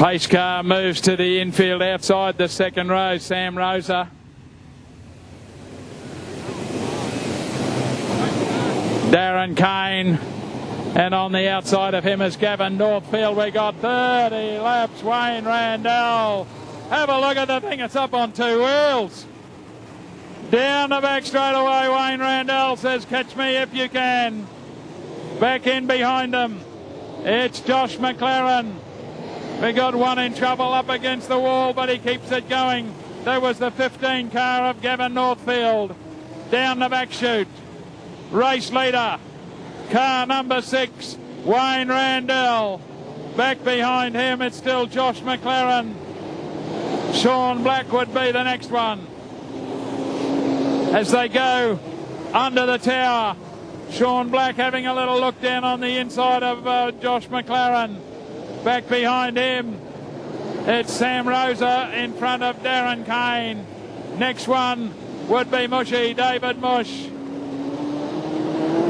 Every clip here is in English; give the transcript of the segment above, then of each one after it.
Pace car moves to the infield outside the second row. Sam Rosa. Darren Kane. And on the outside of him is Gavin Northfield. We got 30 laps. Wayne Randell. Have a look at the thing. It's up on two wheels. Down the back straight away. Wayne Randell says, catch me if you can. Back in behind him. It's Josh McLaren. We got one in trouble up against the wall, but he keeps it going. There was the 15 car of Gavin Northfield. Down the back chute. Race leader. Car number 6, Wayne Randell. Back behind him, it's still Josh McLaren. Sean Black would be the next one. As they go under the tower, Sean Black having a little look down on the inside of Josh McLaren. Back behind him, it's Sam Rosa in front of Darren Kane. Next one would be Mushy, David Mush.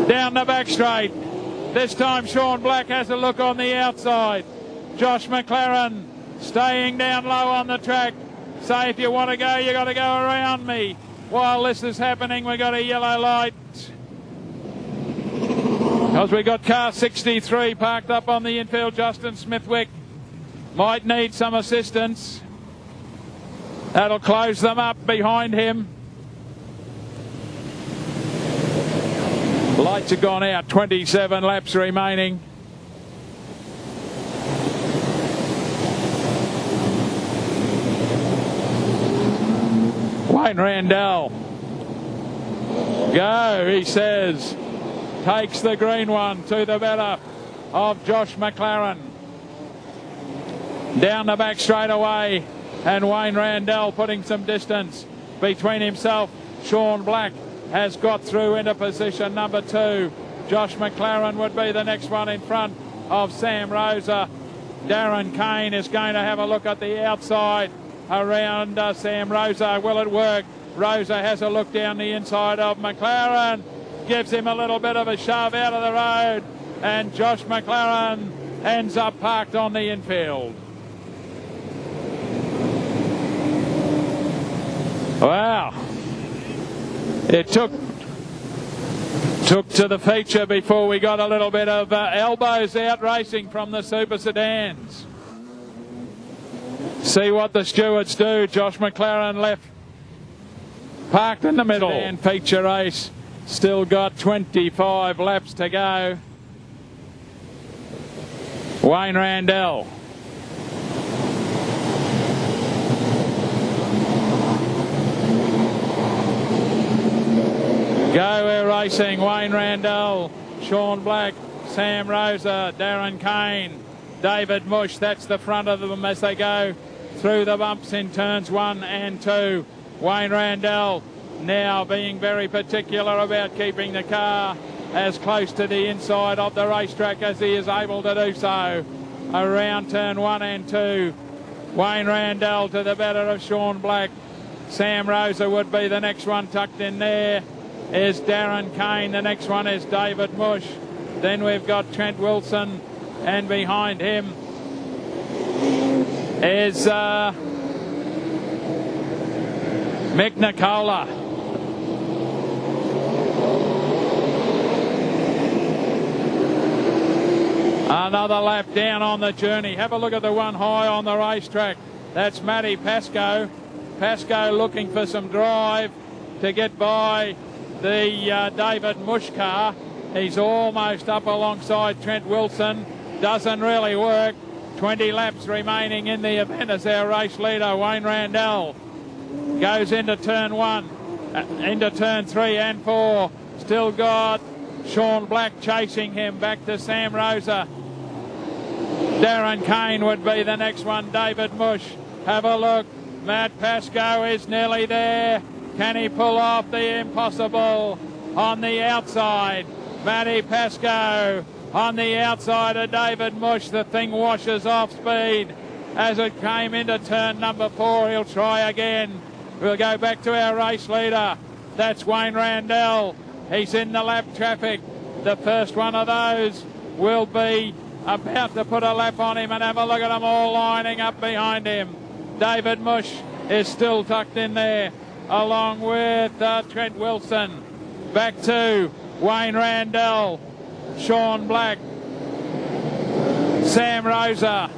Down the back straight. This time Sean Black has a look on the outside. Josh McLaren staying down low on the track. Say if you want to go, you got to go around me. While this is happening, we got a yellow light. Because we got car 63 parked up on the infield. Justin Smithwick might need some assistance. That'll close them up behind him. Lights have gone out, 27 laps remaining. Wayne Randell. Go, he says. Takes the green one to the better of Josh McLaren. Down the back straight away. And Wayne Randell putting some distance between himself. Sean Black has got through into position number 2. Josh McLaren would be the next one in front of Sam Rosa. Darren Kane is going to have a look at the outside around Sam Rosa. Will it work? Rosa has a look down the inside of McLaren. Gives him a little bit of a shove out of the road. And Josh McLaren ends up parked on the infield. Wow. It took to the feature before we got a little bit of elbows out racing from the Super Sedans. See what the stewards do. Josh McLaren left, parked in the middle. Sedan feature race, still got 25 laps to go. Wayne Randell. Go, we're racing. Wayne Randell, Sean Black, Sam Rosa, Darren Kane, David Mush. That's the front of them as they go through the bumps in turns 1 and 2. Wayne Randell now being very particular about keeping the car as close to the inside of the racetrack as he is able to do so. Around turn 1 and 2. Wayne Randell to the better of Sean Black. Sam Rosa would be the next one tucked in there. Is Darren Kane. The next one is David Mush. Then we've got Trent Wilson, and behind him is Mick Nicola. Another lap down on the journey. Have a look at the one high on the racetrack. That's Matty Pascoe. Pascoe looking for some drive to get by the David Mush car. He's almost up alongside Trent Wilson. Doesn't really work. 20 laps remaining in the event as our race leader, Wayne Randell, goes into turn 1, into turn 3 and 4. Still got Sean Black chasing him. Back to Sam Rosa. Darren Kane would be the next one. David Mush. Have a look. Matt Pascoe is nearly there. Can he pull off the impossible on the outside? Matty Pascoe on the outside of David Mush. The thing washes off speed as it came into turn number 4. He'll try again. We'll go back to our race leader. That's Wayne Randell. He's in the lap traffic. The first one of those will be about to put a lap on him, and have a look at them all lining up behind him. David Mush is still tucked in there, along with Trent Wilson. Back to Wayne Randell, Sean Black, Sam Rosa,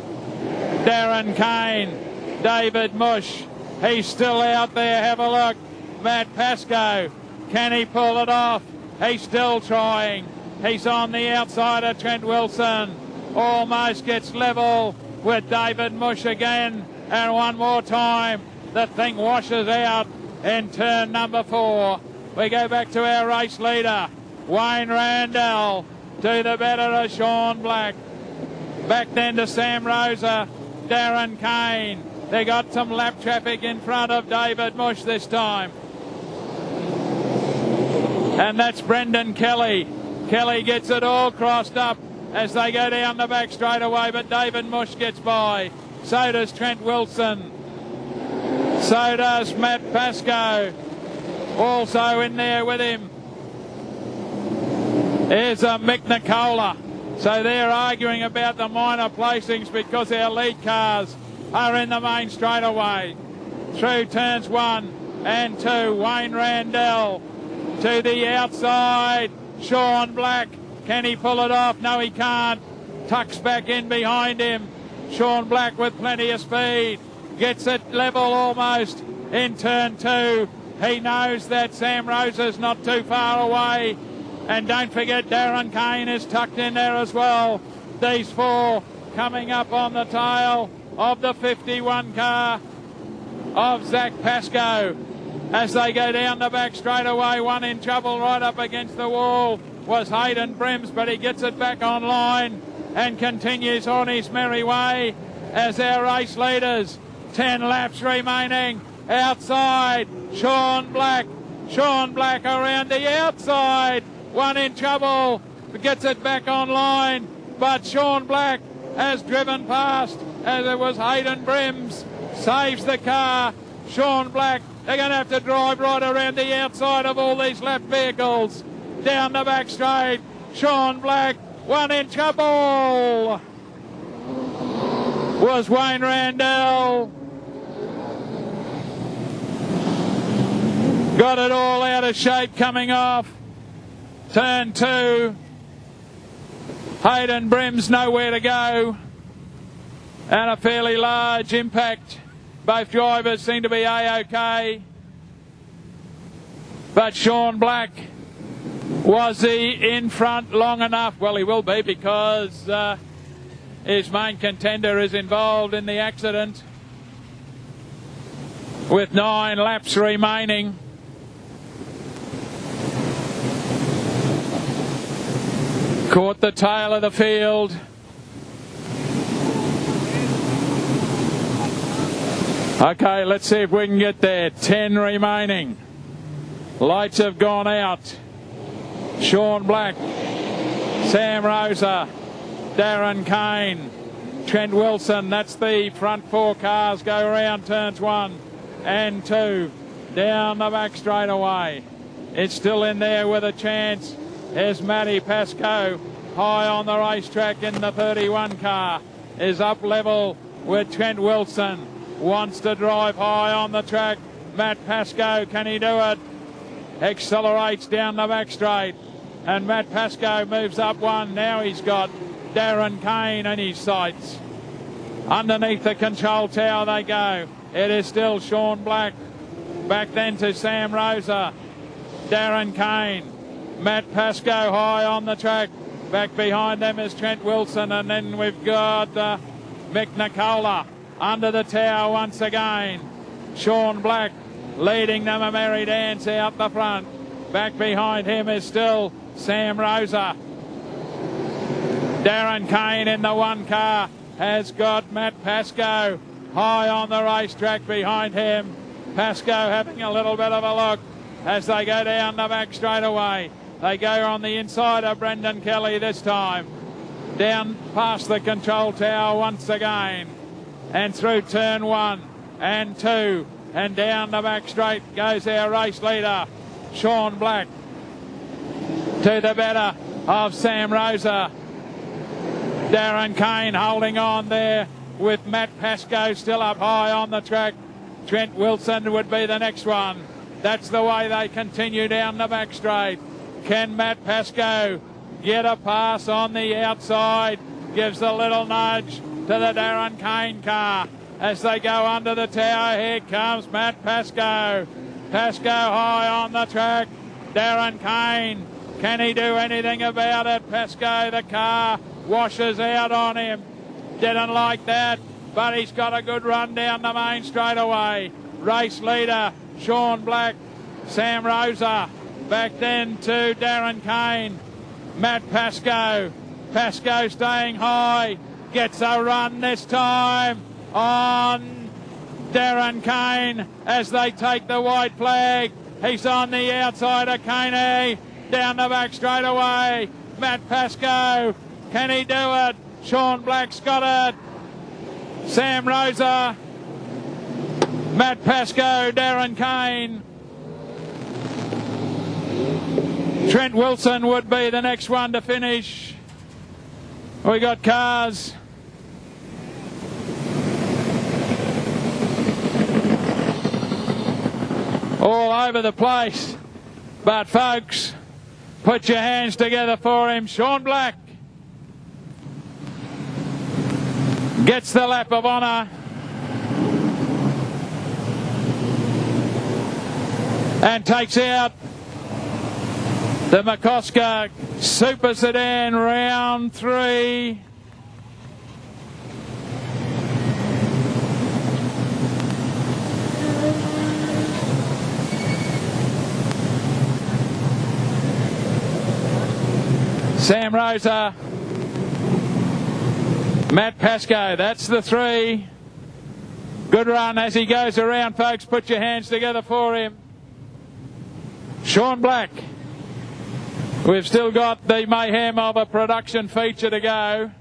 Darren Kane, David Mush. He's still out there. Have a look. Matt Pascoe. Can he pull it off? He's still trying. He's on the outside of Trent Wilson. Almost gets level with David Mush again. And one more time, the thing washes out in turn number 4. We go back to our race leader, Wayne Randell, to the better of Sean Black. Back then to Sam Rosa, Darren Kane. They got some lap traffic in front of David Mush this time. And that's Brendan Kelly. Kelly gets it all crossed up as they go down the back straight away, but David Mush gets by. So does Trent Wilson. So does Matt Pascoe. Also in there with him is Mick Nicola. So they're arguing about the minor placings because our lead cars are in the main straightaway. Through turns 1 and 2, Wayne Randell to the outside. Sean Black, can he pull it off? No, he can't. Tucks back in behind him. Sean Black with plenty of speed. Gets it level almost in turn 2. He knows that Sam Rosa's not too far away. And don't forget Darren Kane is tucked in there as well. These 4 coming up on the tail of the 51 car of Zach Pascoe. As they go down the back straight away, one in trouble right up against the wall was Hayden Brims, but he gets it back online and continues on his merry way as our race leaders. 10 laps remaining. Outside, Sean Black. Sean Black around the outside. One in trouble, gets it back online, but Sean Black has driven past as it was Hayden Brims. Saves the car. Sean Black, they're going to have to drive right around the outside of all these lap vehicles. Down the back straight, Sean Black, one in trouble was Wayne Randell. Got it all out of shape coming off. Turn 2. Hayden Brims nowhere to go. And a fairly large impact. Both drivers seem to be A-OK. But Sean Black, was he in front long enough? Well, he will be because his main contender is involved in the accident with 9 laps remaining. Caught the tail of the field. Okay, let's see if we can get there. 10 remaining. Lights have gone out. Sean Black, Sam Rosa, Darren Kane, Trent Wilson. That's the front 4 cars go around turns 1 and 2. Down the back straight away. It's still in there with a chance. Here's Matty Pascoe, high on the racetrack in the 31 car. Is up level with Trent Wilson. Wants to drive high on the track. Matt Pascoe, can he do it? Accelerates down the back straight. And Matt Pascoe moves up 1. Now he's got Darren Kane in his sights. Underneath the control tower they go. It is still Sean Black. Back then to Sam Rosa. Darren Kane. Matt Pascoe high on the track. Back behind them is Trent Wilson, and then we've got Mick Nicola under the tower once again. Sean Black leading them a merry dance out the front. Back behind him is still Sam Rosa. Darren Kane in the 1 car has got Matt Pascoe high on the racetrack behind him. Pascoe having a little bit of a look as they go down the back straight away. They go on the inside of Brendan Kelly this time. Down past the control tower once again. And through turn 1 and 2. And down the back straight goes our race leader, Sean Black. To the better of Sam Rosa. Darren Kane holding on there with Matt Pascoe still up high on the track. Trent Wilson would be the next one. That's the way they continue down the back straight. Can Matt Pascoe get a pass on the outside? Gives a little nudge to the Darren Kane car as they go under the tower. Here comes Matt Pascoe. Pascoe high on the track. Darren Kane, can he do anything about it? Pascoe, the car washes out on him. Didn't like that, but he's got a good run down the main straightaway. Race leader, Sean Black. Sam Rosa back then to Darren Kane. Matt Pascoe. Pascoe staying high. Gets a run this time on Darren Kane as they take the white flag. He's on the outside of Caney. Down the back straight away. Matt Pascoe. Can he do it? Sean Black's got it. Sam Rosa. Matt Pascoe. Darren Kane. Trent Wilson would be the next one to finish. We got cars. All over the place. But folks, put your hands together for him. Sean Black gets the lap of honour. And takes out the McCocker Super Sedan round 3. Sam Rosa, Matt Pascoe, that's the 3. Good run as he goes around, folks. Put your hands together for him. Sean Black. We've still got the mayhem of a production feature to go.